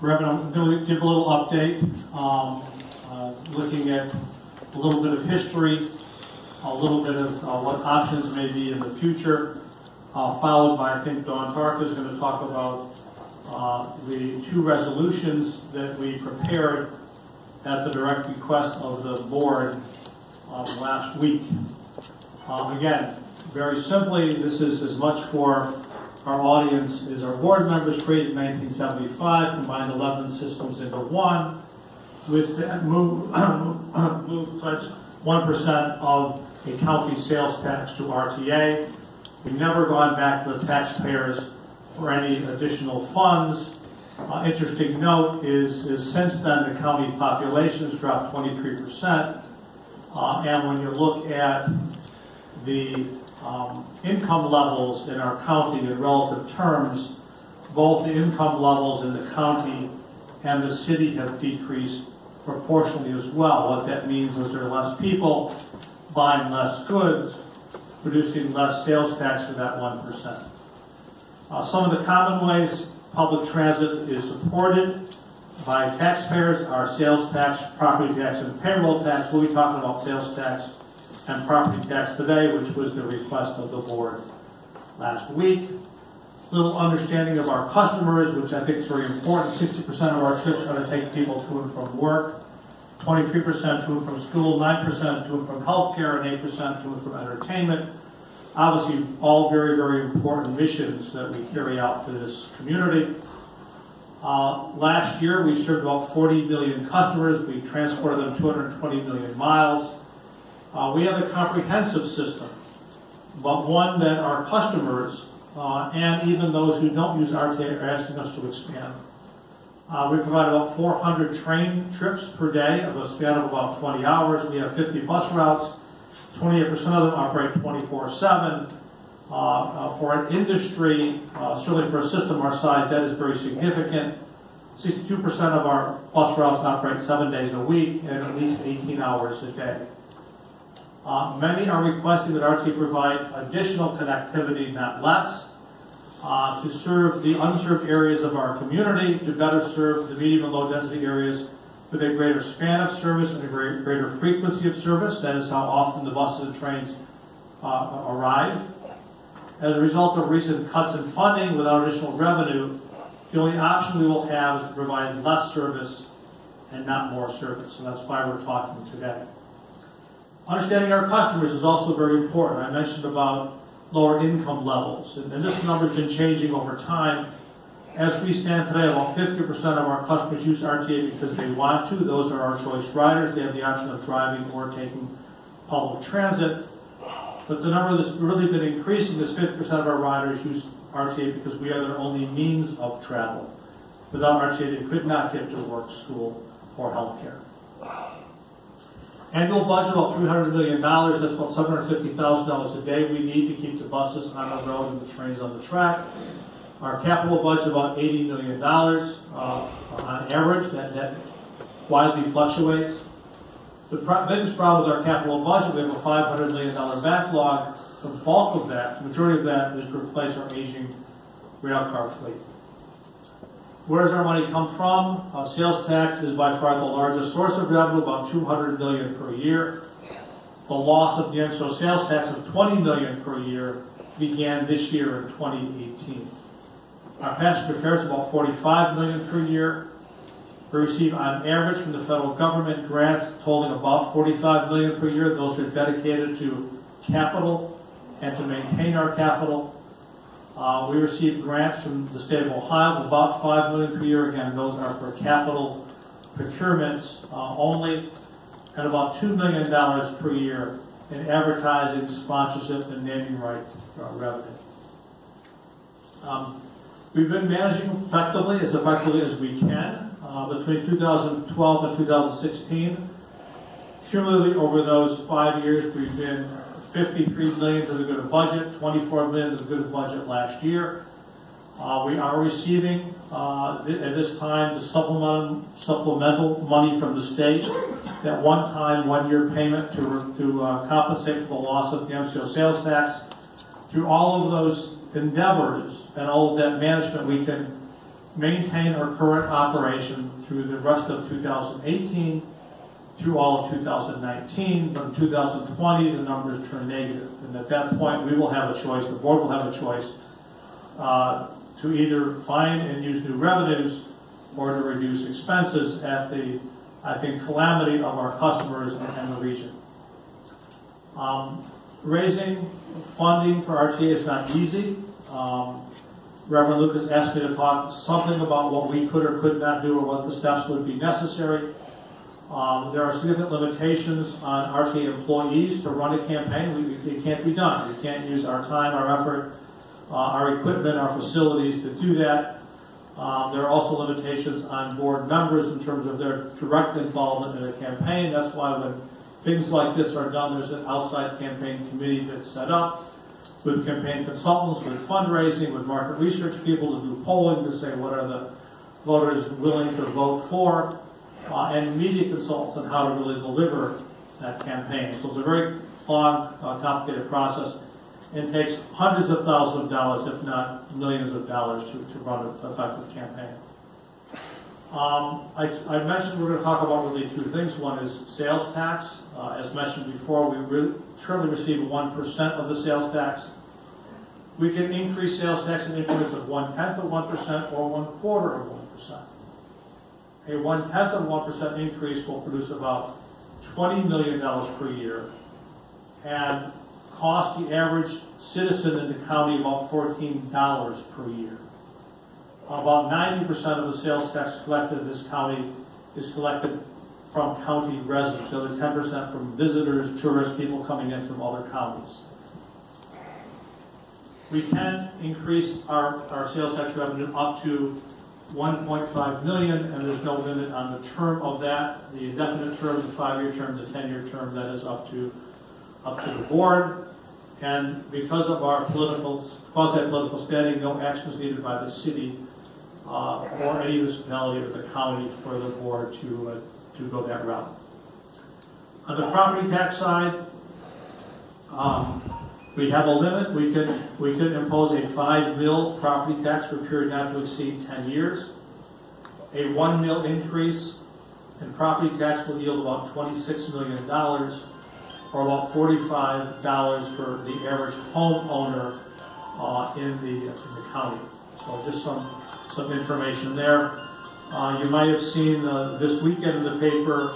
Reverend, I'm going to give a little update, looking at a little bit of history, a little bit of what options may be in the future, followed by, I think, Dawn Tarka is going to talk about the two resolutions that we prepared at the direct request of the board last week. Again, very simply, this is as much for our audience is our board members created in 1975, combined 11 systems into one. With that move pledged 1% of a county sales tax to RTA. We've never gone back to the taxpayers for any additional funds. Interesting note is since then the county population has dropped 23%. And when you look at the income levels in our county in relative terms, both the income levels in the county and the city have decreased proportionally as well. What that means is there are less people buying less goods, producing less sales tax for that 1%. Some of the common ways public transit is supported by taxpayers are sales tax, property tax, and payroll tax. We'll be talking about sales tax and property tax today, which was the request of the board last week. Little understanding of our customers, which I think is very important. 60% of our trips are to take people to and from work, 23% to and from school, 9% to and from healthcare, and 8% to and from entertainment. Obviously, all very, very important missions that we carry out for this community. Last year, we served about 40 million customers. We transported them 220 million miles. We have a comprehensive system, but one that our customers and even those who don't use RTA are asking us to expand. We provide about 400 train trips per day of a span of about 20 hours. We have 50 bus routes. 28% of them operate 24/7. For an industry, certainly for a system our size, that is very significant. 62% of our bus routes operate 7 days a week and at least 18 hours a day. Many are requesting that RTA provide additional connectivity, not less, to serve the unserved areas of our community, to better serve the medium and low density areas with a greater span of service and a greater frequency of service. That is how often the buses and trains arrive. As a result of recent cuts in funding without additional revenue, the only option we will have is to provide less service and not more service. And that's why we're talking today. Understanding our customers is also very important. I mentioned about lower income levels, and this number has been changing over time. As we stand today, about 50% of our customers use RTA because they want to. Those are our choice riders. They have the option of driving or taking public transit. But the number that's really been increasing is 50% of our riders use RTA because we are their only means of travel. Without RTA, they could not get to work, school, or healthcare. Annual budget about $300 million. That's about $750,000 a day we need to keep the buses on the road and the trains on the track. Our capital budget about $80 million on average. That widely fluctuates. The biggest problem with our capital budget, we have a $500 million backlog. The bulk of that, the majority of that, is to replace our aging rail car fleet. Where does our money come from? Sales tax is by far the largest source of revenue, about $200 million per year. The loss of the NSO sales tax of $20 million per year began this year in 2018. Our passenger fares about $45 million per year. We receive on average from the federal government grants totaling about $45 million per year. Those are dedicated to capital and to maintain our capital. We receive grants from the state of Ohio of about $5 million per year. Again, those are for capital procurements only, and about $2 million per year in advertising, sponsorship, and naming rights revenue. We've been managing effectively as we can. Between 2012 and 2016, cumulatively over those 5 years, we've been $53 million to the good of budget, $24 million to the good of budget last year. We are receiving, at this time, the supplemental money from the state, that one-time, one-year payment to compensate for the loss of the MCO sales tax. Through all of those endeavors and all of that management, we can maintain our current operation through the rest of 2018, through all of 2019. But in 2020, the numbers turn negative. And at that point, we will have a choice, the board will have a choice, to either find and use new revenues or to reduce expenses at the, I think, calamity of our customers and the region. Raising funding for RTA is not easy. Reverend Lucas asked me to talk something about what we could or could not do or what the steps would be necessary. There are significant limitations on RTA employees to run a campaign. It can't be done. We can't use our time, our effort, our equipment, our facilities to do that. There are also limitations on board members in terms of their direct involvement in a campaign. That's why when things like this are done, there's an outside campaign committee that's set up with campaign consultants, with fundraising, with market research people to do polling to say what are the voters willing to vote for, and media consultants on how to really deliver that campaign. So it's a very long, complicated process, and takes hundreds of thousands of dollars, if not millions of dollars, to run an effective campaign. I mentioned we're going to talk about really two things. One is sales tax. As mentioned before, we currently receive 1% of the sales tax. We can increase sales tax in increments of 1/10 of 1% or 1/4 of 1%. A 1/10 of 1% increase will produce about $20 million per year and cost the average citizen in the county about $14 per year. About 90% of the sales tax collected in this county is collected from county residents, the other 10% from visitors, tourists, people coming in from other counties. We can increase our sales tax revenue up to $1.5 million, and there's no limit on the term of that. The indefinite term, the 5-year term, the 10-year term, that is up to the board. And because of our quasi-political standing, no action is needed by the city or any municipality or the county for the board to go that route. On the property tax side, we have a limit. We could impose a 5 mil property tax for a period not to exceed 10 years. A 1 mil increase in property tax will yield about $26 million, or about $45 for the average homeowner in the county. So just some information there. You might have seen this weekend in the paper,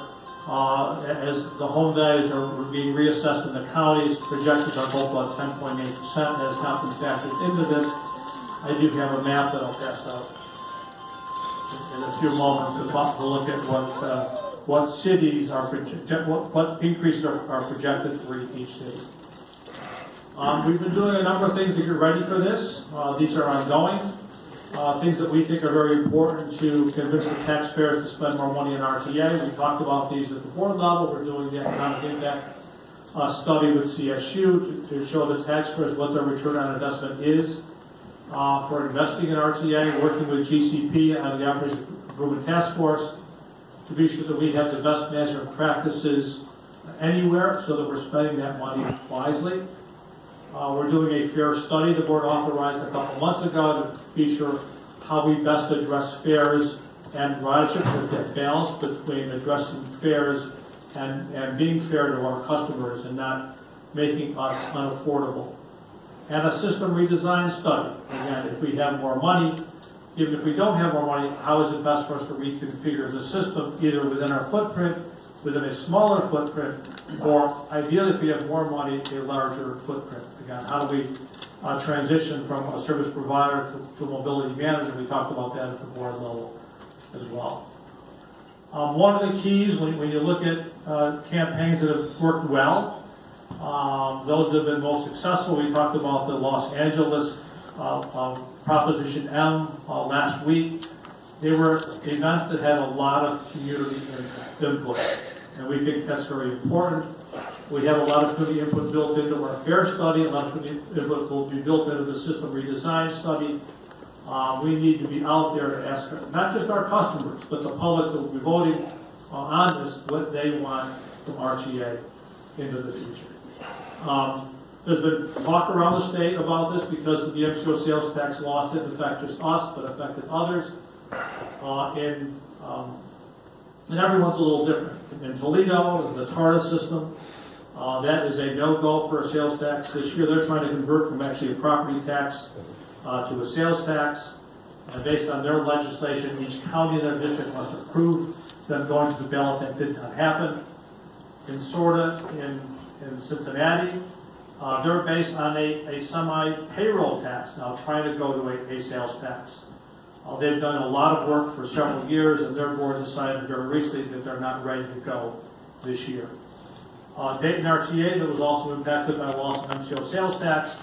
as the home values are being reassessed in the counties, projections are both about 10.8%. That has not been factored into this. I do have a map that I'll pass out in a few moments to look at what cities are what increases are projected for each city. We've been doing a number of things to get ready for this. These are ongoing. Things that we think are very important to convince the taxpayers to spend more money in RTA. We talked about these at the board level. We're doing the economic impact study with CSU to show the taxpayers what their return on investment is for investing in RTA, working with GCP on the Operations Improvement Task Force to be sure that we have the best management practices anywhere so that we're spending that money wisely. We're doing a fair study the board authorized a couple months ago to be sure how we best address fares and ridership, with that balance between addressing fares and being fair to our customers and not making us unaffordable. And a system redesign study. Again, if we have more money, even if we don't have more money, how is it best for us to reconfigure the system either within our footprint, within a smaller footprint, or ideally if we have more money, a larger footprint. Again, how do we transition from a service provider to a mobility manager? We talked about that at the board level as well. One of the keys when you look at campaigns that have worked well, those that have been most successful, we talked about the Los Angeles Proposition M last week. They were events that had a lot of community input, and we think that's very important. We have a lot of community input built into our fare study. A lot of community input will be built into the system redesign study. We need to be out there to ask not just our customers, but the public that will be voting on this, what they want from RTA into the future. There's been talk around the state about this because the MCO sales tax loss didn't affect just us, but affected others. And everyone's a little different. In Toledo, the TARTA system, that is a no-go for a sales tax. This year they're trying to convert from actually a property tax to a sales tax. And based on their legislation, each county in their district must approve them going to the ballot. That did not happen. In SORTA, in Cincinnati, they're based on a semi-payroll tax, now trying to go to a sales tax. They've done a lot of work for several years, and their board decided very recently that they're not ready to go this year. Dayton RTA, that was also impacted by loss of MCO sales tax,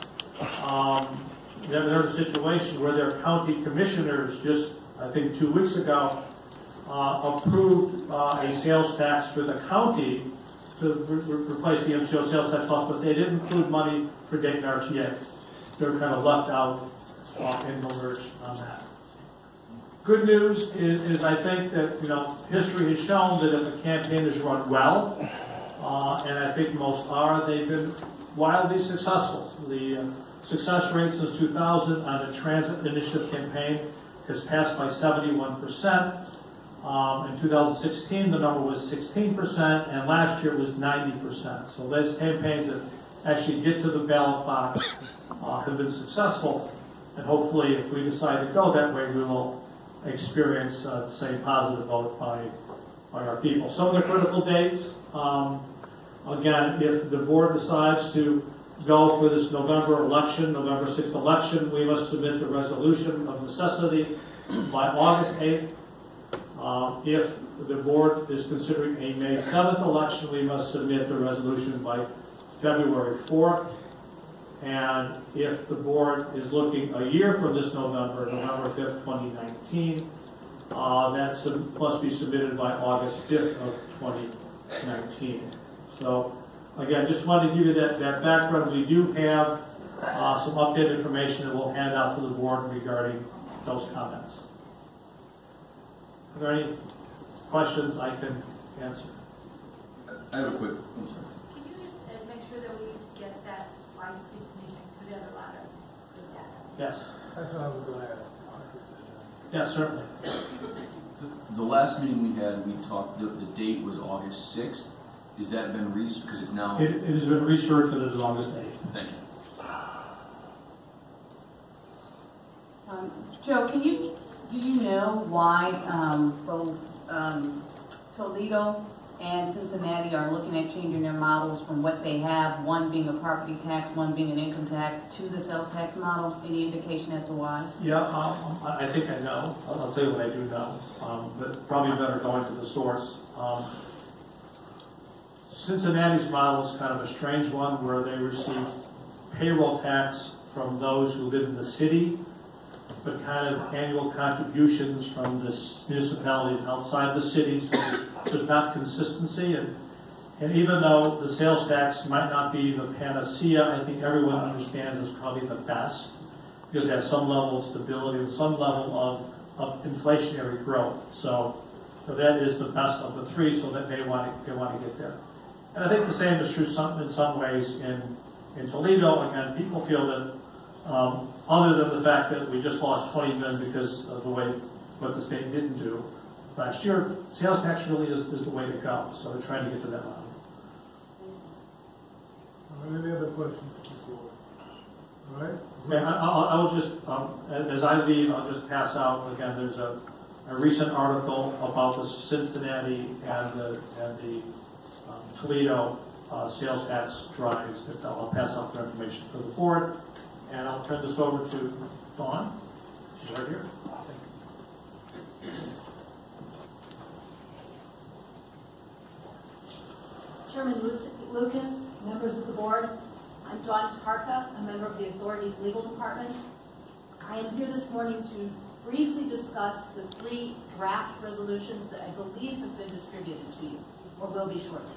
they're in a situation where their county commissioners just, I think 2 weeks ago, approved a sales tax for the county to replace the MCO sales tax loss, but they didn't include money for Dayton RTA. They're kind of left out in the lurch on that. Good news is I think that, history has shown that if a campaign is run well, and I think most are, they've been wildly successful. The success rate since 2000 on a transit initiative campaign has passed by 71%. In 2016, the number was 16%, and last year it was 90%. So those campaigns that actually get to the ballot box have been successful, and hopefully if we decide to go that way, we will experience the same positive vote by our people. Some of the critical dates, again, if the board decides to go for this November election, November 6th election, we must submit the resolution of necessity by August 8th. If the board is considering a May 7th election, we must submit the resolution by February 4th. And if the board is looking a year from this November, November 5th, 2019, that must be submitted by August 5th of 2019. So, again, just wanted to give you that background. We do have some updated information that we'll hand out to the board regarding those comments. Are there any questions I can answer? I have a quick. Can you just make sure that we get that slide presentation together a lot of good data? Yes. That's what I was going to add. Yes, certainly. The last meeting we had, we talked, the date was August 6th. Has that been researched? Because it's now... It has been researched and it is August 8th. Thank you. Joe, do you know why both Toledo and Cincinnati are looking at changing their models from what they have, one being a property tax, one being an income tax, to the sales tax model? Any indication as to why? Yeah, I think I know. I'll tell you what I do know, but probably better going to the source. Cincinnati's model is kind of a strange one where they receive payroll tax from those who live in the city, but kind of annual contributions from the municipalities outside the city, so there's not consistency. And even though the sales tax might not be the panacea, I think everyone understands it's probably the best, because it has some level of stability and some level of inflationary growth. So that is the best of the three, so that they want to get there. And I think the same is true in some ways in Toledo. Again, people feel that other than the fact that we just lost 20 million because of the way what the state didn't do last year, sales tax really is the way to go. So we're trying to get to that level. Any other questions? All right. Okay, I will just, as I leave, I'll just pass out again. There's a recent article about the Cincinnati and the Toledo sales tax drives that I'll pass out for information for the board. And I'll turn this over to Dawn. She's right here. Chairman Lucas, members of the board, I'm Dawn Tarka, a member of the authority's legal department. I am here this morning to briefly discuss the 3 draft resolutions that I believe have been distributed to you, or will be shortly.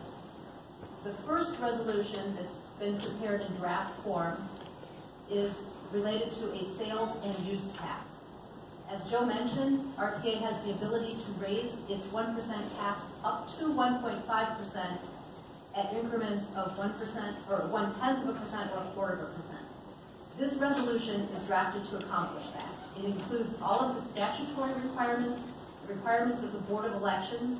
The first resolution that's been prepared in draft form is related to a sales and use tax. As Joe mentioned, RTA has the ability to raise its 1% tax up to 1.5% at increments of 1% or 0.1% or 0.25%. This resolution is drafted to accomplish that. It includes all of the statutory requirements, the requirements of the Board of Elections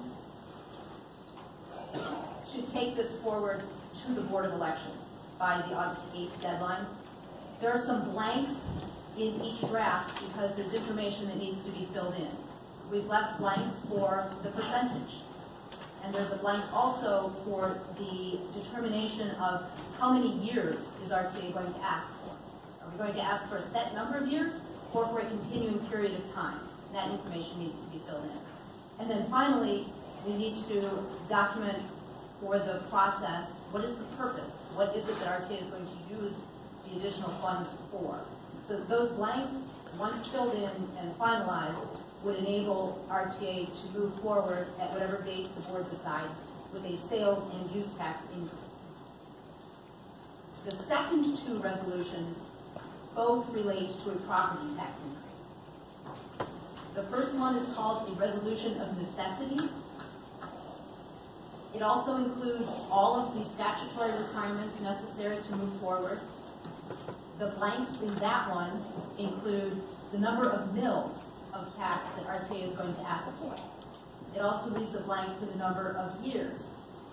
to take this forward to the Board of Elections by the August 8th deadline. There are some blanks in each draft because there's information that needs to be filled in. We've left blanks for the percentage. And there's a blank also for the determination of how many years is RTA going to ask for. Are we going to ask for a set number of years or for a continuing period of time? That information needs to be filled in. And then finally, we need to document for the process, what is the purpose? What is it that RTA is going to use the additional funds for? So those blanks, once filled in and finalized, would enable RTA to move forward at whatever date the board decides with a sales and use tax increase. The second 2 resolutions both relate to a property tax increase. The first one is called a resolution of necessity. It also includes all of the statutory requirements necessary to move forward. The blanks in that one include the number of mills of tax that RTA is going to ask for. It also leaves a blank for the number of years.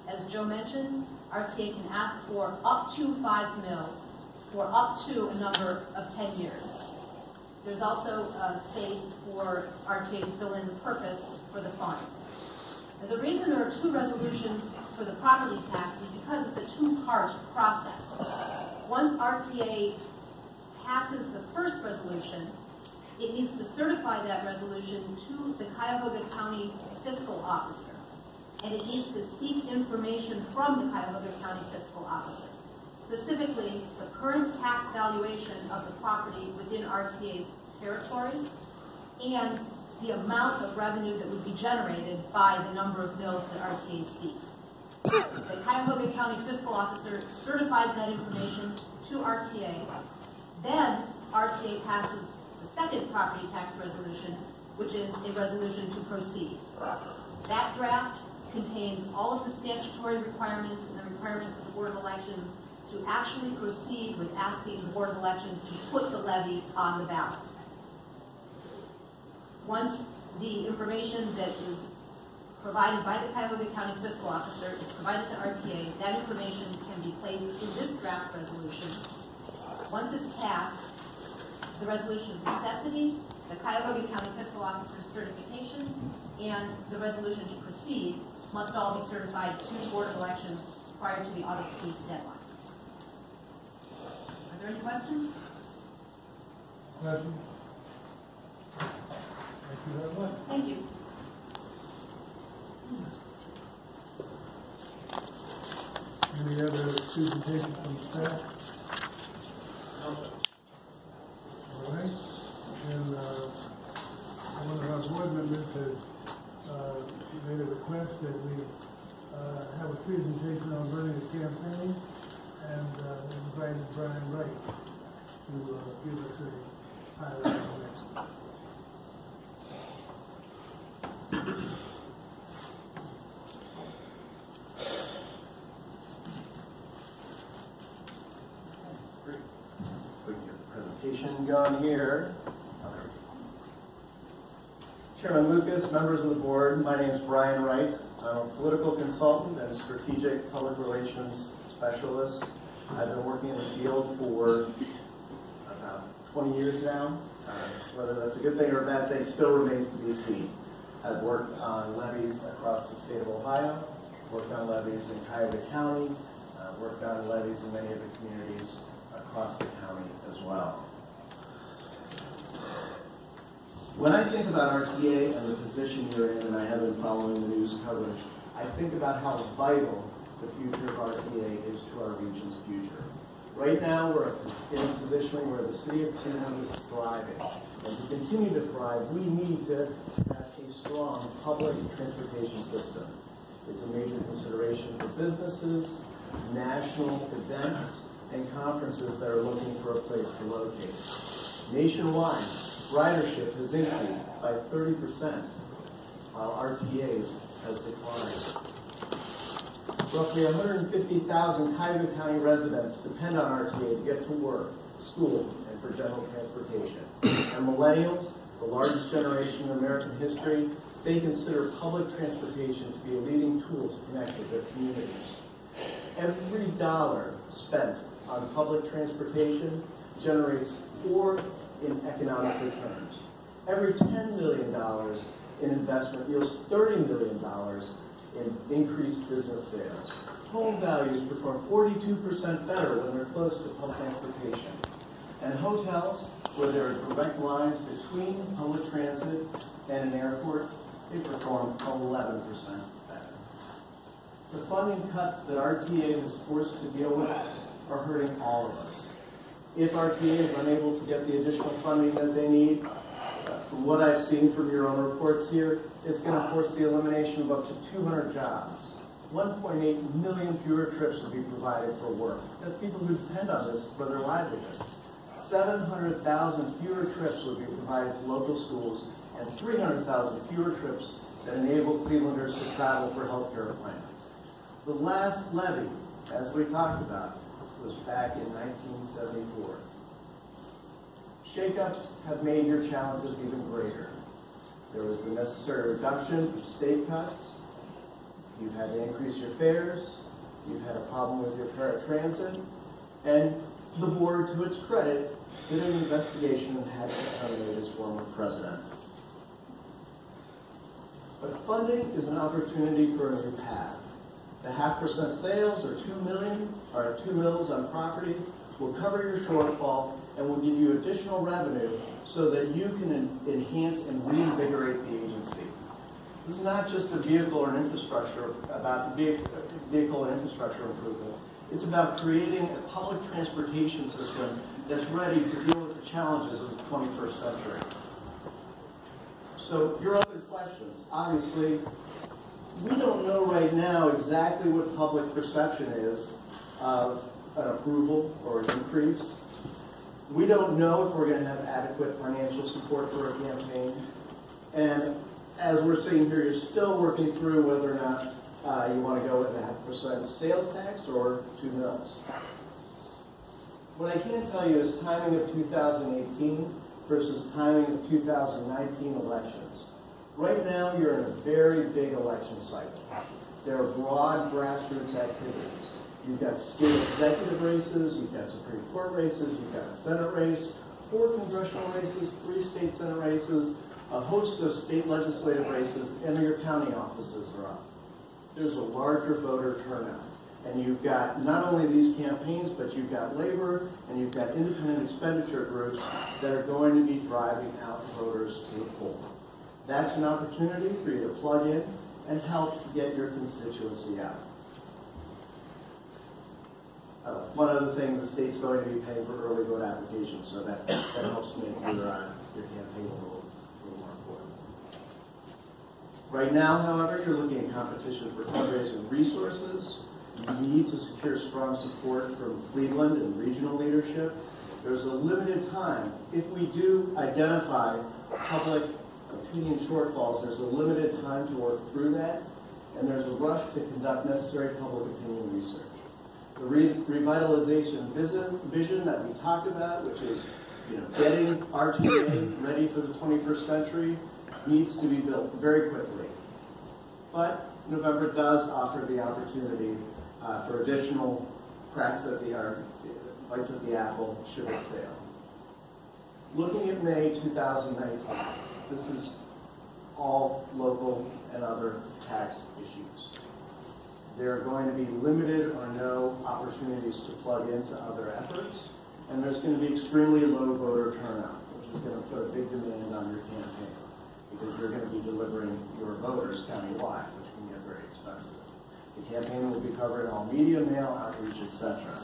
As Joe mentioned, RTA can ask for up to 5 mills for up to a number of 10 years. There's also space for RTA to fill in the purpose for the funds. Now, the reason there are 2 resolutions for the property tax is because it's a 2-part process. Once RTA passes the first resolution, it needs to certify that resolution to the Cuyahoga County Fiscal Officer. And it needs to seek information from the Cuyahoga County Fiscal Officer. Specifically, the current tax valuation of the property within RTA's territory and the amount of revenue that would be generated by the number of mills that RTA seeks. The Cuyahoga County Fiscal Officer certifies that information to RTA. Then RTA passes the second property tax resolution, which is a resolution to proceed. That draft contains all of the statutory requirements and the requirements of the Board of Elections to actually proceed with asking the Board of Elections to put the levy on the ballot. Once the information that is provided by the Cuyahoga County Fiscal Officer is provided to RTA, that information can be placed in this draft resolution. Once it's passed, the resolution of necessity, the Cuyahoga County Fiscal Officer's certification, and the resolution to proceed must all be certified to the Board of Elections prior to the August 8th deadline. Are there any questions? Questions? Thank you very much. Thank you. Any other presentations from staff? All right. And one of our board members has made a request that we have a presentation on running a campaign, and invited Brian Wright to give us a highlight on that. Presentation going here. Chairman Lucas, members of the board, my name is Brian Wright. I'm a political consultant and strategic public relations specialist. I've been working in the field for about 20 years now. Whether that's a good thing or a bad thing still remains to be seen. I've worked on levies across the state of Ohio, worked on levies in Cuyahoga County, worked on levies in many of the communities across the county as well. When I think about RTA and the position you're in, and I have been following the news coverage, I think about how vital the future of RTA is to our region's future. Right now, we're in a position where the city of Cleveland is thriving. And to continue to thrive, we need to have a strong public transportation system. It's a major consideration for businesses, national events, and conferences that are looking for a place to locate. Nationwide, ridership has increased by 30%, while RTAs has declined. Roughly 150,000 Cuyahoga County residents depend on RTA to get to work, school, and for general transportation. And millennials, the largest generation in American history, they consider public transportation to be a leading tool to connect with their communities. Every dollar spent on public transportation generates 4 in economic returns. Every $10 million in investment yields $30 million in increased business sales. Home values perform 42% better when they're close to public transportation. And hotels, where there are direct lines between public transit and an airport, they perform 11% better. The funding cuts that RTA is forced to deal with are hurting all of us. If RTA is unable to get the additional funding that they need, from what I've seen from your own reports here, it's going to force the elimination of up to 200 jobs. 1.8 million fewer trips will be provided for work. That's people who depend on this for their livelihood. 700,000 fewer trips will be provided to local schools, and 300,000 fewer trips that enable Clevelanders to travel for healthcare appointments. The last levy, as we talked about, was back in 1974. Shake-ups have made your challenges even greater. There was the necessary reduction from state cuts. You've had to increase your fares. You've had a problem with your paratransit. And the board, to its credit, did an investigation and had to terminate its former president. But funding is an opportunity for a new path. The 0.5% sales, or $2 mills on property, will cover your shortfall and will give you additional revenue so that you can enhance and reinvigorate the agency. This is not just a vehicle and infrastructure improvement. It's about creating a public transportation system that's ready to deal with the challenges of the 21st century. So your other questions, obviously, we don't know right now exactly what public perception is of an approval or an increase. We don't know if we're going to have adequate financial support for a campaign. And as we're sitting here, you're still working through whether or not you want to go with a 0.5% sales tax or 2 mills. What I can tell you is timing of 2018 versus timing of 2019 elections. Right now, you're in a very big election cycle. There are broad grassroots activities. You've got state executive races, you've got Supreme Court races, you've got a Senate race, 4 congressional races, 3 state Senate races, a host of state legislative races, and your county offices are up. There's a larger voter turnout. And you've got not only these campaigns, but you've got labor and you've got independent expenditure groups that are going to be driving out voters to the poll. That's an opportunity for you to plug in and help get your constituency out. One other thing, the state's going to be paying for early vote applications, so that helps make your campaign a little more important. Right now, however, you're looking at competition for fundraising resources. You need to secure strong support from Cleveland and regional leadership. There's a limited time. If we do identify public opinion shortfalls, there's a limited time to work through that, and there's a rush to conduct necessary public opinion research. The revitalization vision that we talked about, which is getting RTA ready for the 21st century, needs to be built very quickly. But November does offer the opportunity for additional cracks at bites at the apple should it fail. Looking at May 2019, this is all local and other tax issues. There are going to be limited or no opportunities to plug into other efforts, and there's going to be extremely low voter turnout, which is going to put a big demand on your campaign, because you're going to be delivering your voters countywide, which can get very expensive. The campaign will be covering all media, mail, outreach, etc.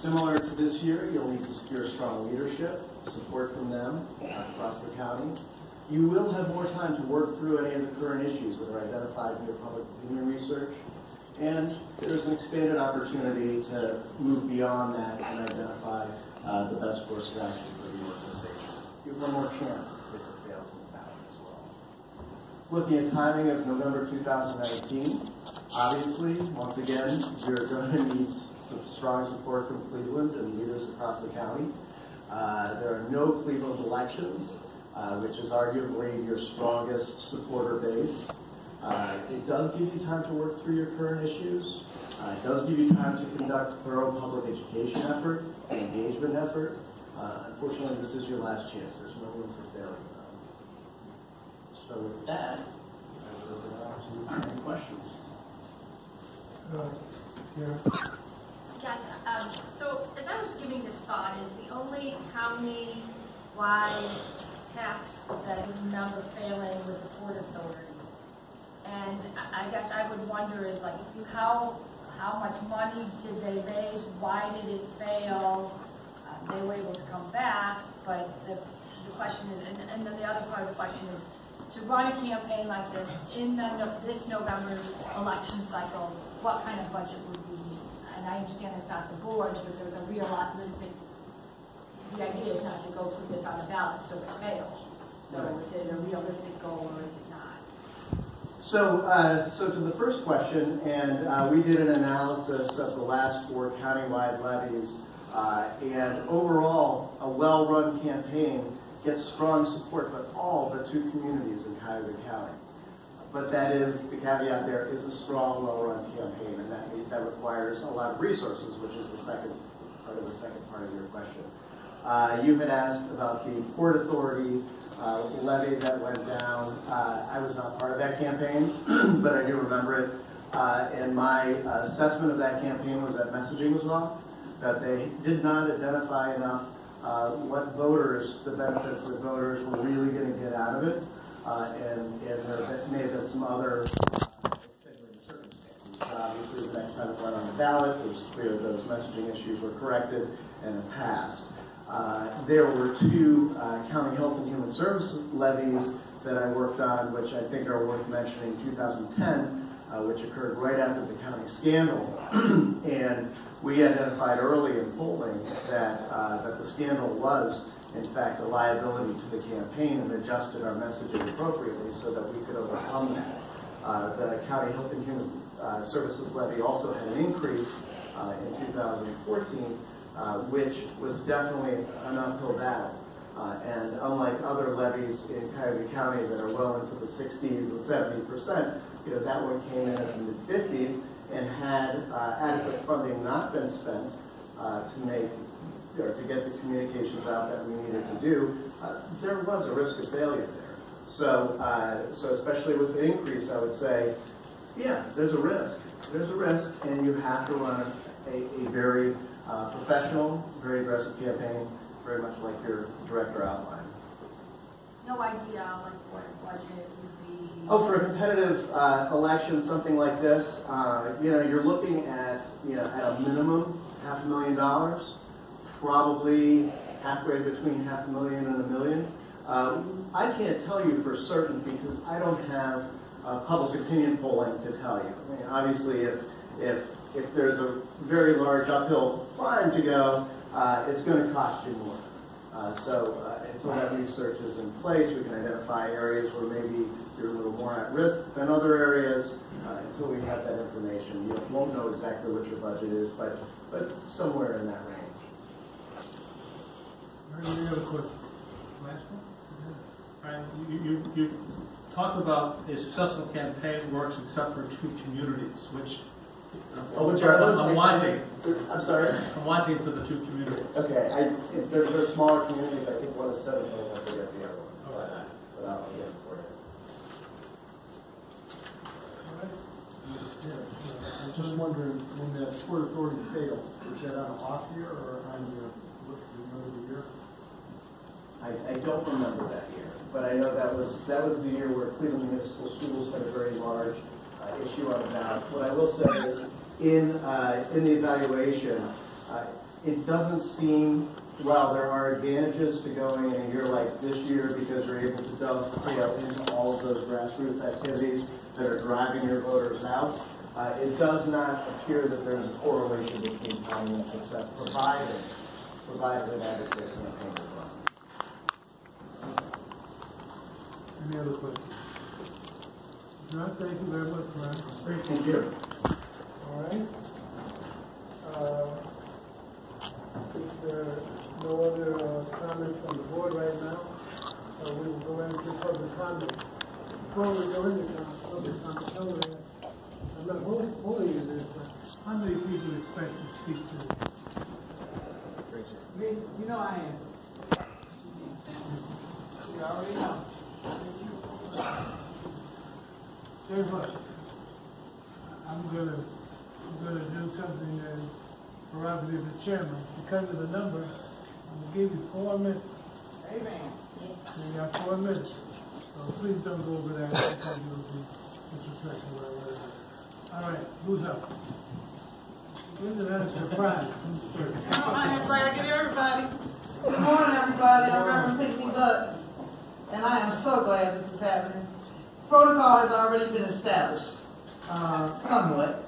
Similar to this year, you'll need to secure strong leadership, support from them across the county. You will have more time to work through any of the current issues that are identified in your public opinion research. And there's an expanded opportunity to move beyond that and identify the best course of action for the organization. You have one more chance if it fails in the ballot as well. Looking at timing of November 2019, obviously, once again, you're going to need some strong support from Cleveland and leaders across the county. There are no Cleveland elections, which is arguably your strongest supporter base. It does give you time to work through your current issues. It does give you time to conduct thorough public education effort, engagement effort. Unfortunately, this is your last chance. There's no room for failure. So with that, I will open it up to any questions. Yeah. Yes, so as I was giving this thought, is the only county-wide tax that I remember failing was the Port Authority. And I guess I would wonder is like, if you, how much money did they raise? Why did it fail? They were able to come back, but the question is, and then the other part of the question is, to run a campaign like this in this November's election cycle, what kind of budget would we need? And I understand it's not the board, but there's a realistic, the idea is not to go put this on the ballot so it fails. So is it a realistic goal or is it not? So to the first question, and we did an analysis of the last 4 countywide levies, and overall, a well-run campaign gets strong support, but all but 2 communities in Cuyahoga County. But that is, the caveat there is a strong, well-run campaign, and that means that requires a lot of resources, which is the second part of your question. You had asked about the Port Authority levy that went down. I was not part of that campaign, but I do remember it. And my assessment of that campaign was that messaging was off, that they did not identify enough what voters, the benefits that voters were really going to get out of it. And there may have been some other extenuating circumstances. But obviously, the next time it went on the ballot, it was clear those messaging issues were corrected and it passed. There were 2 county health and human services levies that I worked on, which I think are worth mentioning. 2010, which occurred right after the county scandal, and we identified early in polling that the scandal was, in fact, a liability to the campaign, and adjusted our messaging appropriately so that we could overcome that. The county health and human services levy also had an increase in 2014. Which was definitely an uphill battle. And unlike other levies in Cuyahoga County that are well into the 60s and 70%, that one came in at the mid-50s, and had adequate funding not been spent to get the communications out that we needed to do, there was a risk of failure there. So especially with the increase, I would say, yeah, there's a risk. There's a risk, and you have to run a very professional, very aggressive campaign, very much like your director outlined. No idea like what a budget would be. Oh, for a competitive election, something like this, you're looking at, at a minimum, $500,000, probably halfway between $500,000 and $1 million. I can't tell you for certain because I don't have public opinion polling to tell you. I mean, obviously, if there's a very large uphill climb to go, it's going to cost you more. Until that research is in place, we can identify areas where maybe you're a little more at risk than other areas. Until we have that information, you won't know exactly what your budget is, but somewhere in that range. Any other questions? Last one? Right. You talked about a successful campaign works except for 2 communities, which which are those? I'm wanting. I'm sorry? I'm wanting for the 2 communities. Okay, if there's smaller communities, I think one is 7 Hills, I forget the other one. But I'll get it for you. I was just wondering, when the Port Authority failed, was that on an off year or on your year? I don't remember that year, but I know that was the year where Cleveland Municipal Schools had a very large issue on the ballot. What I will say is, in the evaluation, it doesn't seem, well, there are advantages to going in a year like this year because you're able to dovetail into all of those grassroots activities that are driving your voters out. It does not appear that there's a correlation between timing and success, provided an advocate campaign is run. Any other questions? John, thank you very much, Brian. Great, thank you. All right. If there are no other comments from the board right now, we will go into public comment. Before we go into public comment, I'm not holding you this, but how many people expect to speak to? Me, you know I am. You already know. Very much. I'm gonna do something that is prerogative of the chairman. Because of the number, I'm gonna give you 4 minutes. Amen. You got 4 minutes. So please don't go over that because you'll be disrespectful or whatever. All right, who's up? Linda, that's a surprise. I am bragging everybody. Good morning, everybody. I'm Reverend Pinckney Butts, and I am so glad this is happening. Protocol has already been established, somewhat,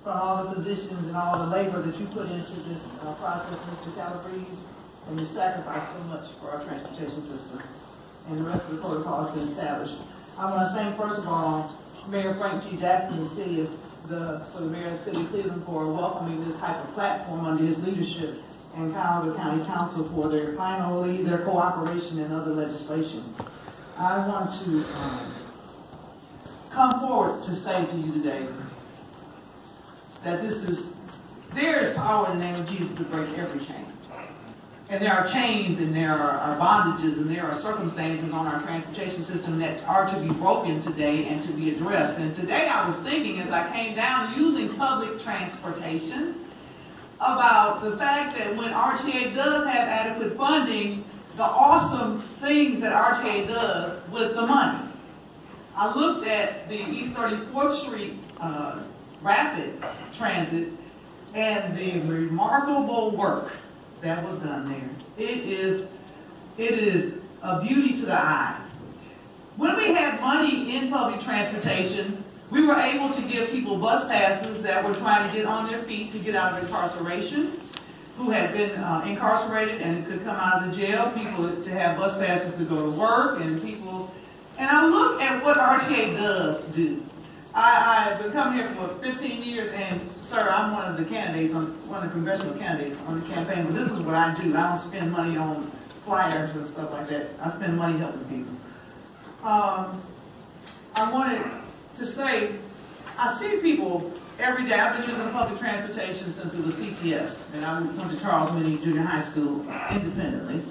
for all the positions and all the labor that you put into this process, Mr. Calabrese, and you sacrificed so much for our transportation system. And the rest of the protocol has been established. I want to thank, first of all, Mayor Frank G. Jackson, for the Mayor of the City of Cleveland, for welcoming this type of platform under his leadership, and Cuyahoga County Council for their cooperation in other legislation. I want to come forward to say to you today that there is power in the name of Jesus to break every chain. And there are chains and there are bondages and there are circumstances on our transportation system that are to be broken today and to be addressed. And today I was thinking as I came down using public transportation about the fact that when RTA does have adequate funding, the awesome things that RTA does with the money. I looked at the East 34th Street rapid transit and the remarkable work that was done there. It is a beauty to the eye. When we had money in public transportation, we were able to give people bus passes that were trying to get on their feet to get out of incarceration, who had been incarcerated and could come out of the jail, people to have bus passes to go to work, and I look at what RTA does do. I've been coming here for 15 years, and sir, I'm one of the candidates, one of the congressional candidates on the campaign, but this is what I do. I don't spend money on flyers and stuff like that. I spend money helping people. I wanted to say, I see people every day. I've been using public transportation since it was CTS, and I went to Charles Mini Junior High School independently.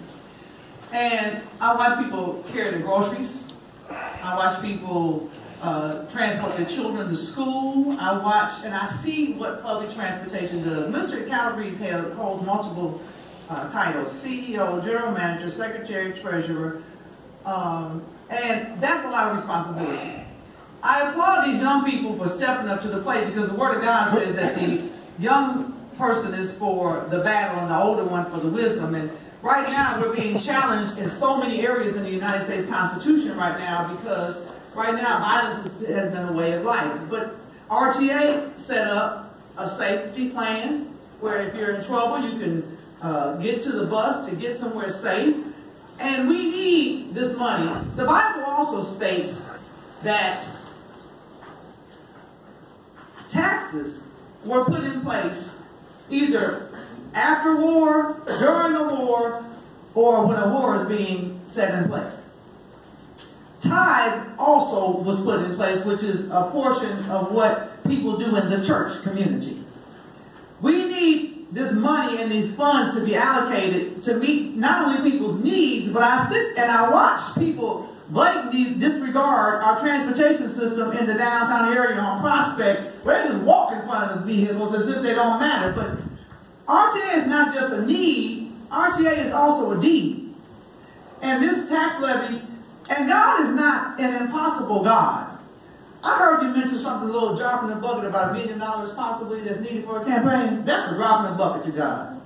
And I watch people carry their groceries. I watch people transport their children to school. I watch and I see what public transportation does. Mr. Calabrese holds multiple titles: CEO, General Manager, Secretary, Treasurer, and that's a lot of responsibility. I applaud these young people for stepping up to the plate because the Word of God says that the young person is for the battle and the older one for the wisdom. And right now we're being challenged in so many areas in the United States Constitution right now because right now violence has been a way of life. But RTA set up a safety plan where if you're in trouble you can get to the bus to get somewhere safe. And we need this money. The Bible also states that taxes were put in place either after war, during a war, or when a war is being set in place. Tithe also was put in place, which is a portion of what people do in the church community. We need this money and these funds to be allocated to meet not only people's needs, but I sit and I watch people blatantly disregard our transportation system in the downtown area on Prospect, where they just walk in front of the vehicles as if they don't matter. But RTA is not just a need, RTA is also a deed. And this tax levy, and God is not an impossible God. I heard you mention something a little drop in the bucket about $1 million possibly that's needed for a campaign. That's a drop in the bucket to God.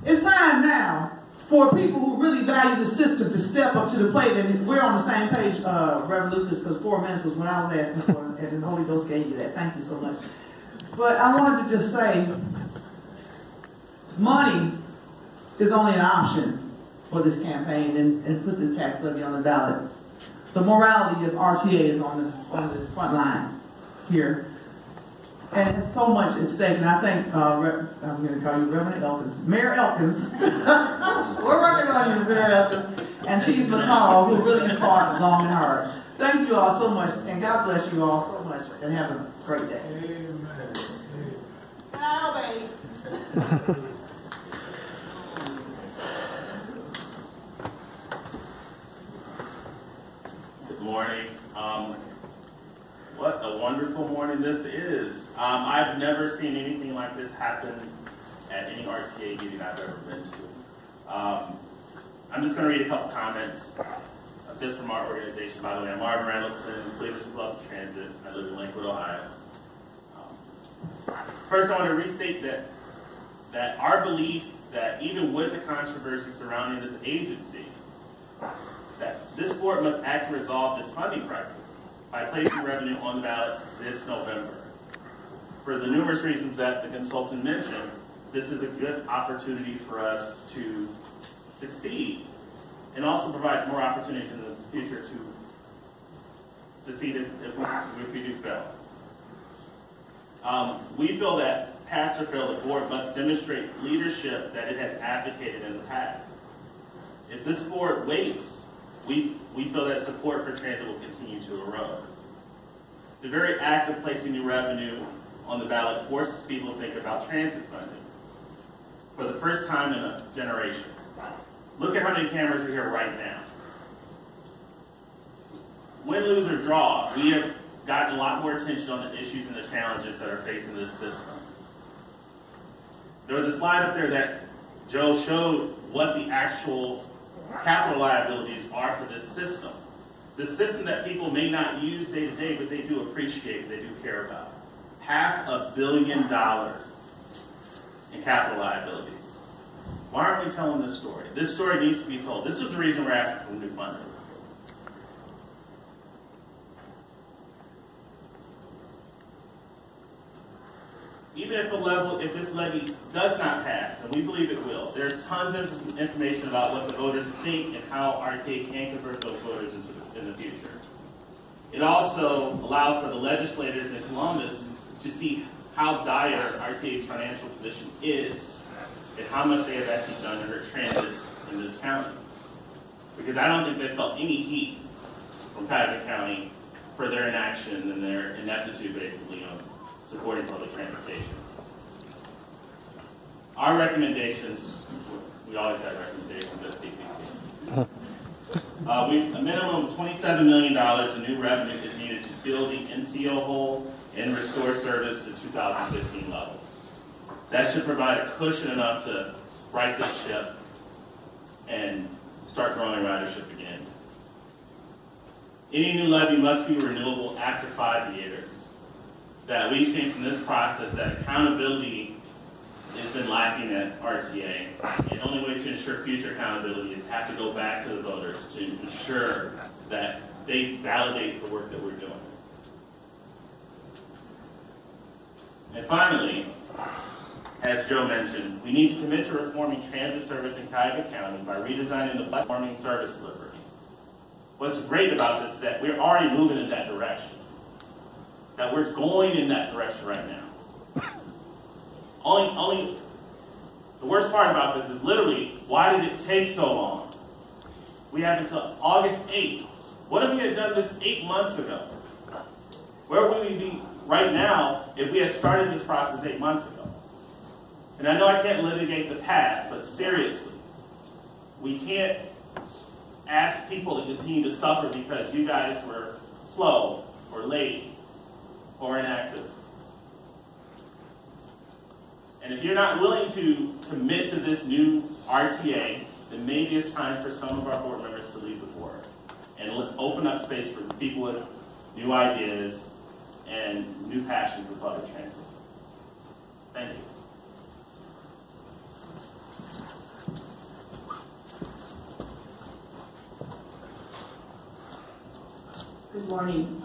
It's time now for people who really value the system to step up to the plate. And we're on the same page, Reverend Lucas, because 4 minutes was when I was asking for it, and the Holy Ghost gave you that. Thank you so much. But I wanted to just say, money is only an option for this campaign and put this tax levy on the ballot. The morality of RTA is on the front line here. And it's so much at stake. And I think, I'm going to call you Reverend Elkins, Mayor Elkins. We're working on you, Mayor Elkins. And Chief McCall, who really fought long and hard. Thank you all so much. And God bless you all so much. And have a great day. Amen. I'll obey. Good morning. What a wonderful morning this is. I've never seen anything like this happen at any RTA meeting I've ever been to. I'm just going to read a couple comments just from our organization. By the way, I'm Marvin Randallson, Cleveland Club Transit. I live in Lakewood, Ohio. First, I want to restate that our belief that even with the controversy surrounding this agency, that this board must act to resolve this funding crisis by placing revenue on the ballot this November. For the numerous reasons that the consultant mentioned, this is a good opportunity for us to succeed and also provides more opportunities in the future to succeed if we do fail. We feel that pass or fail, the board must demonstrate leadership that it has advocated in the past. If this board waits, we feel that support for transit will continue to erode. The very act of placing new revenue on the ballot forces people to think about transit funding for the first time in a generation. Look at how many cameras are here right now. Win, lose, or draw, we have gotten a lot more attention on the issues and the challenges that are facing this system. There was a slide up there that Joe showed what the actual capital liabilities are for this system. The system that people may not use day to day, but they do appreciate, they do care about. $500 million in capital liabilities. Why aren't we telling this story? This story needs to be told. This is the reason we're asking for new funding. Even if this levy does not pass, and we believe it will, there's tons of information about what the voters think and how RTA can convert those voters in the future. It also allows for the legislators in Columbus to see how dire RTA's financial position is and how much they have actually done under transit in this county. Because I don't think they felt any heat from Cuyahoga County for their inaction and their ineptitude, basically, on supporting public transportation. Our recommendations, we always have recommendations at CPT. A minimum of $27 million in new revenue is needed to fill the NCO hole and restore service to 2015 levels. That should provide a cushion enough to right this ship and start growing ridership again. Any new levy must be renewable after 5 years. That we've seen from this process that accountability has been lacking at RTA. And the only way to ensure future accountability is have to go back to the voters to ensure that they validate the work that we're doing. And finally, as Joe mentioned, we need to commit to reforming transit service in Cuyahoga County by redesigning the platforming service delivery. What's great about this is that we're already moving in that direction. That we're going in that direction right now. Only the worst part about this is literally, why did it take so long? We have until August 8th. What if we had done this 8 months ago? Where would we be right now if we had started this process 8 months ago? And I know I can't litigate the past, but seriously, we can't ask people to continue to suffer because you guys were slow or late or inactive. And if you're not willing to commit to this new RTA, then maybe it's time for some of our board members to leave the board and open up space for people with new ideas and new passion for public transit. Thank you. Good morning.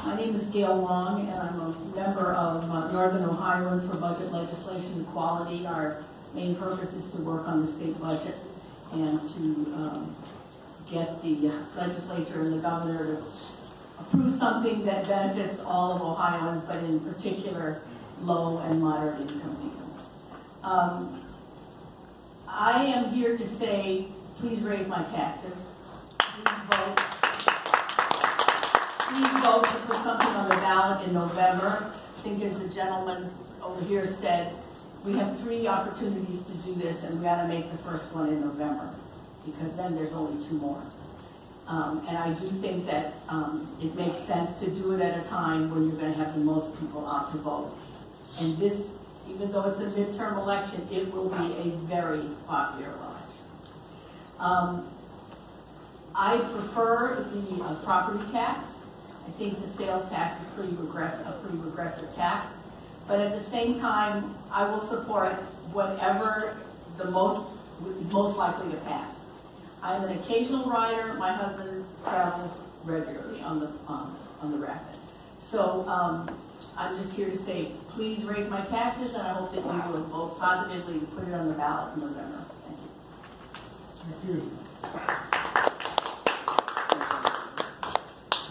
My name is Gail Long, and I'm a member of Northern Ohioans for Budget Legislation Equality. Our main purpose is to work on the state budget and to get the legislature and the governor to approve something that benefits all of Ohioans, but in particular low and moderate income people. I am here to say, please raise my taxes. Please vote. Please vote to put something on the ballot in November. I think as the gentleman over here said, we have 3 opportunities to do this, and we got to make the first one in November, because then there's only 2 more. And I do think that it makes sense to do it at a time when you're going to have the most people out to vote. And this, even though it's a midterm election, it will be a very popular election. I prefer the property tax. I think the sales tax is a pretty regressive tax. But at the same time, I will support whatever is most likely to pass. I'm an occasional rider. My husband travels regularly on the rapid. So I'm just here to say, please raise my taxes, and I hope that you will vote positively to put it on the ballot in November. Thank you. Thank you.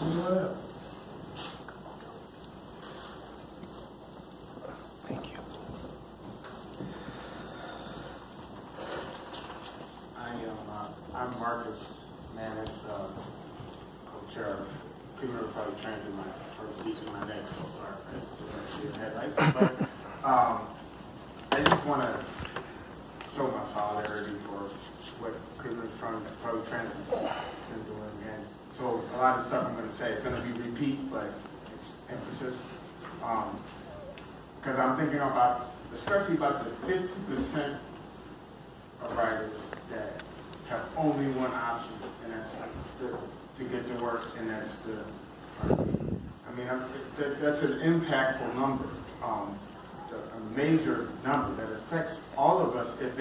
Anyone else? I'm Marcus Manis, co-chair of Criminal Public Transit, my first speech in my neck, so sorry for the headlights. But I just want to show my solidarity for what Criminal Public Transit has been doing. And so a lot of stuff I'm going to say, it's going to be repeat, but it's emphasis. Because I'm thinking about, especially about the 50% of riders that have only one option, and that's to get to work, and that's that's an impactful number, a major number that affects all of us if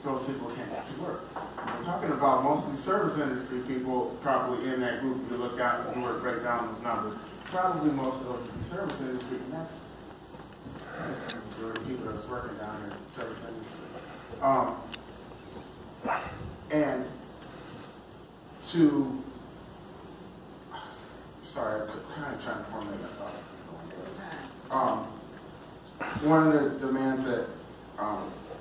those people can't get to work. We're talking about mostly service industry people probably in that group. If you look out and do break down those numbers, probably most of those would be service industry, and that's the majority of people that's working down in service industry. And sorry, I'm kind of trying to formulate my thoughts. One of the demands that,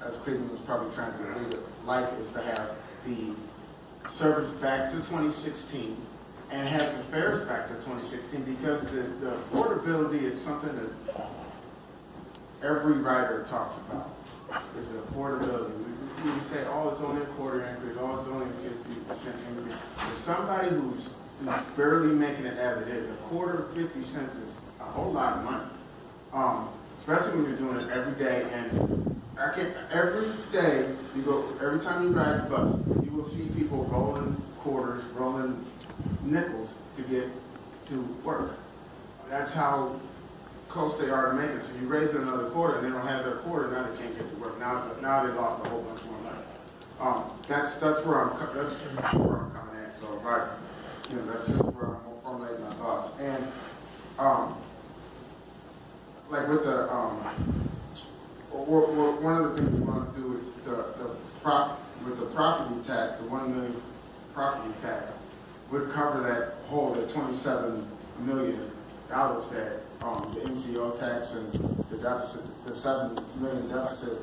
as Cleveland was probably trying to do, is to have the service back to 2016 and have the fares back to 2016, because the affordability is something that every rider talks about, is the affordability. We say, oh, it's only a quarter increase, oh, it's only a 50% increase. For somebody who's barely making it as it is, a quarter of 50 cents is a whole lot of money. Especially when you're doing it every day. And every day, every time you ride the bus, you will see people rolling quarters, rolling nickels to get to work. That's how close they are to making it. So you raise it another quarter, and they don't have their quarter, now they can't get to work. Now they lost a whole bunch more money. That's where I'm coming at. So that's just where I'm formulating my thoughts. And like with the one of the things we want to do is with the property tax, the $1 million property tax would cover that whole, the $27 million that the MCO tax and the deficit, the $7 million deficit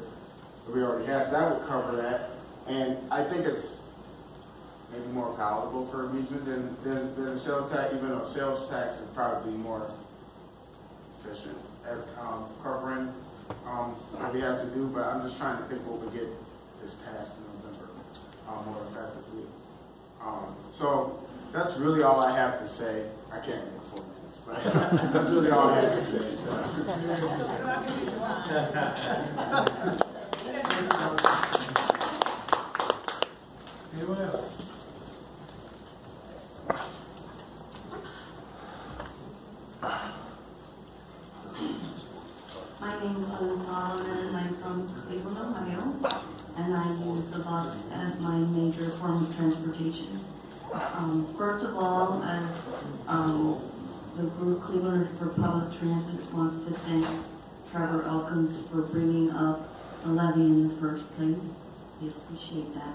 that we already have, that would cover that. And I think it's maybe more palatable for a region than sales tax, even though sales tax would probably be more efficient at covering what we have to do. But I'm just trying to think what we get this passed in November more effectively. So that's really all I have to say. I can't make 4 minutes, but that's really all I have to say. Anyone else? transportation. First of all, as the group Clevelanders for Public Transit wants to thank Trevor Elkins for bringing up the levy in the first place. We appreciate that.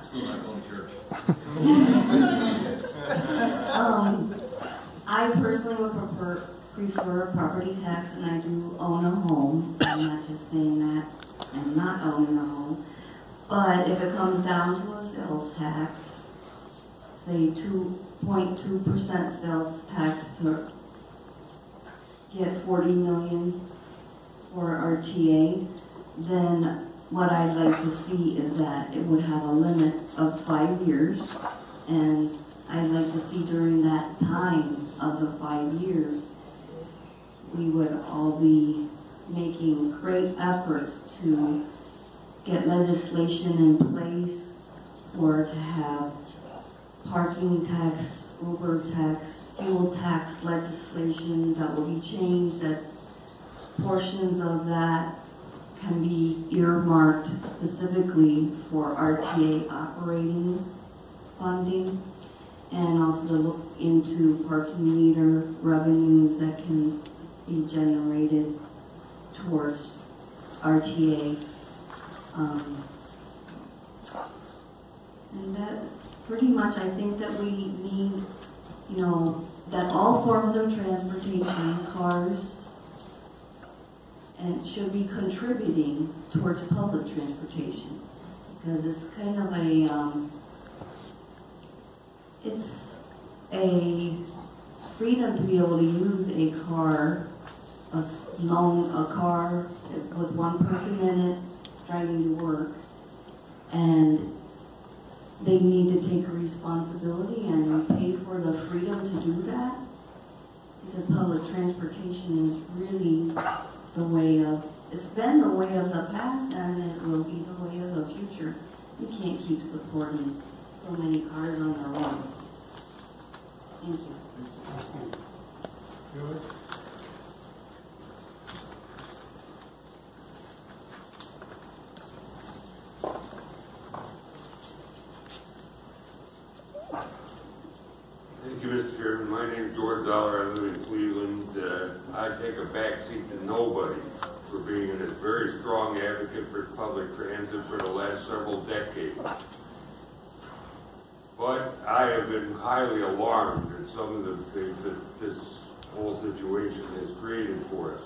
Still not going to church. I personally would prefer a property tax, and I do own a home, so I'm not just saying that I'm not owning a home. But if it comes down to a sales tax, say 2.2% sales tax to get 40 million for RTA, then what I'd like to see is that it would have a limit of 5 years, and I'd like to see during that time of the 5 years, we would all be making great efforts to get legislation in place or to have parking tax, Uber tax, fuel tax legislation that will be changed, that portions of that can be earmarked specifically for RTA operating funding, and also to look into parking meter revenues that can be generated towards RTA. And that's pretty much, I think that we need, that all forms of transportation, cars, and should be contributing towards public transportation, because it's kind of it's a freedom to be able to use a car, loan a car with one person in it, driving to work, and they need to take responsibility and pay for the freedom to do that, because public transportation is really the way of, it's been the way of the past, and it will be the way of the future. We can't keep supporting so many cars on the road. Thank you. George? Thank you, Mr. Chairman. My name is George Zoller. I live in Cleveland. I take a backseat to nobody for being a very strong advocate for public transit for the last several decades. But I have been highly alarmed at some of the things that this whole situation has created for us.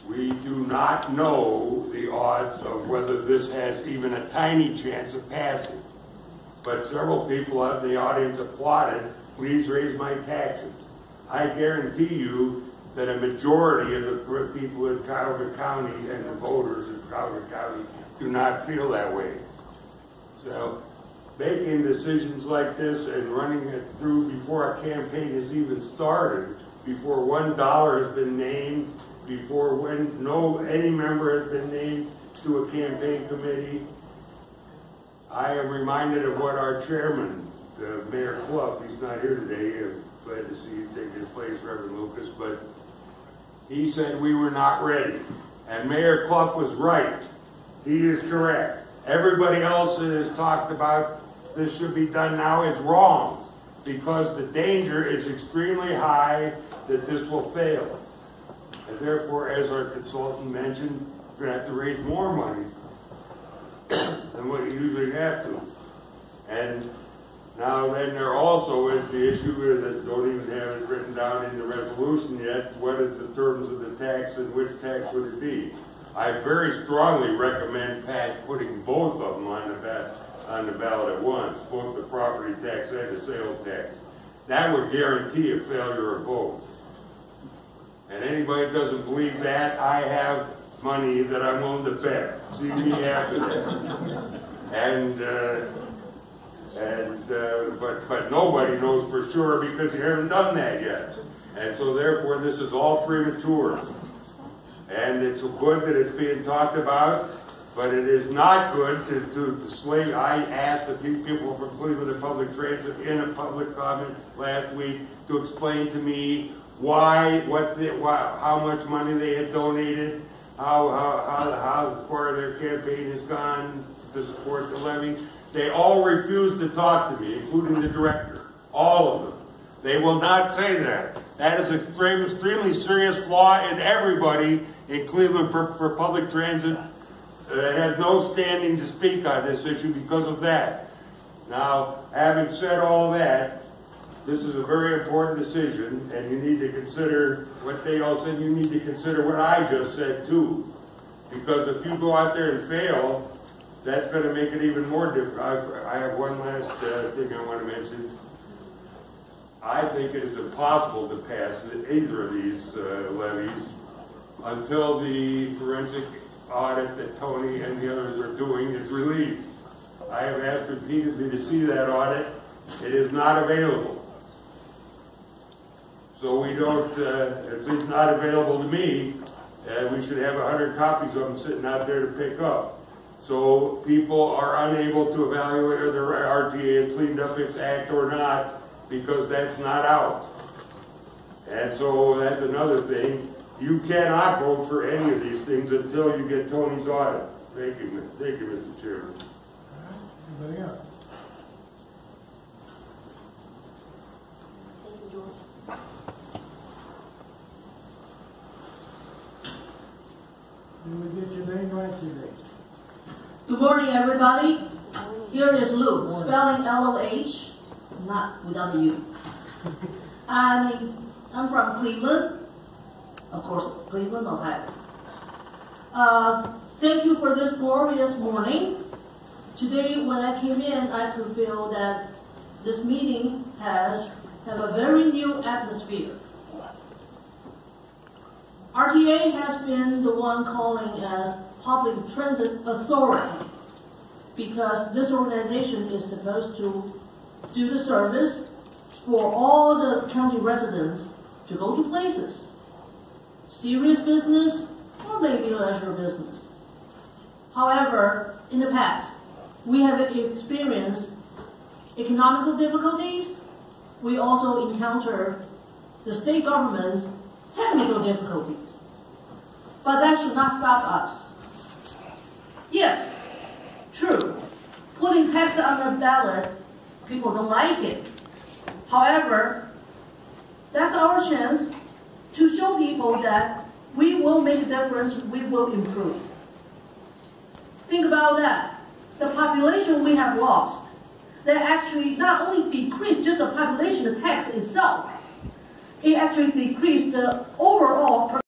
We do not know the odds of whether this has even a tiny chance of passing. But several people out in the audience applauded, please raise my taxes. I guarantee you that a majority of the people in Cuyahoga County and the voters in Cuyahoga County do not feel that way. So making decisions like this and running it through before a campaign has even started, before $1 has been named, before any member has been named to a campaign committee, I am reminded of what our chairman, Mayor Clough, he's not here today, I'm glad to see you take his place, Reverend Lucas, but he said we were not ready. And Mayor Clough was right. He is correct. Everybody else that has talked about this should be done now is wrong, because the danger is extremely high that this will fail. And therefore, as our consultant mentioned, we're going to have to raise more money than what you usually have to. And now then there also is the issue that don't even have it written down in the resolution yet, what is the terms of the tax and which tax would it be? I very strongly recommend putting both of them on the ballot at once, both the property tax and the sales tax. That would guarantee a failure of both. And anybody that doesn't believe that, I have money that I'm willing to bet. See me after that. But nobody knows for sure because you haven't done that yet. And so therefore this is all premature. And it's good that it's being talked about, but it is not good to slay. I asked a few people from Cleveland Public Transit in a public comment last week to explain to me how much money they had donated, how far their campaign has gone to support the levy. They all refuse to talk to me, including the director. All of them. They will not say that. That is an extremely serious flaw in everybody in Cleveland for public transit that has no standing to speak on this issue because of that. Now, having said all that, this is a very important decision, and you need to consider what they all said. You need to consider what I just said, too. Because if you go out there and fail, that's going to make it even more difficult. I have one last thing I want to mention. I think it is impossible to pass either of these levies until the forensic audit that Tony and the others are doing is released. I have asked repeatedly to see that audit. It is not available. So we don't, it's not available to me, and we should have 100 copies of them sitting out there to pick up. So people are unable to evaluate whether RTA has cleaned up its act or not, because that's not out. And so that's another thing. You cannot vote for any of these things until you get Tony's audit. Thank you, Mr. Chairman. Anybody else? Did we get your name right today? Good morning, everybody. Here is Lou, spelling L-O-H, not without a U. I'm from Cleveland. Of course, Cleveland, Ohio. Thank you for this glorious morning. Today, when I came in, I could feel that this meeting have a very new atmosphere. RTA has been the one calling as Public Transit Authority because this organization is supposed to do the service for all the county residents to go to places. Serious business or maybe leisure business. However, in the past, we have experienced economical difficulties. We also encountered the state government's technical difficulties. But that should not stop us. Yes, true, putting tax on the ballot, people don't like it. However, that's our chance to show people that we will make a difference, we will improve. Think about that. The population we have lost, they actually not only decreased just the population, the tax itself, it actually decreased the overall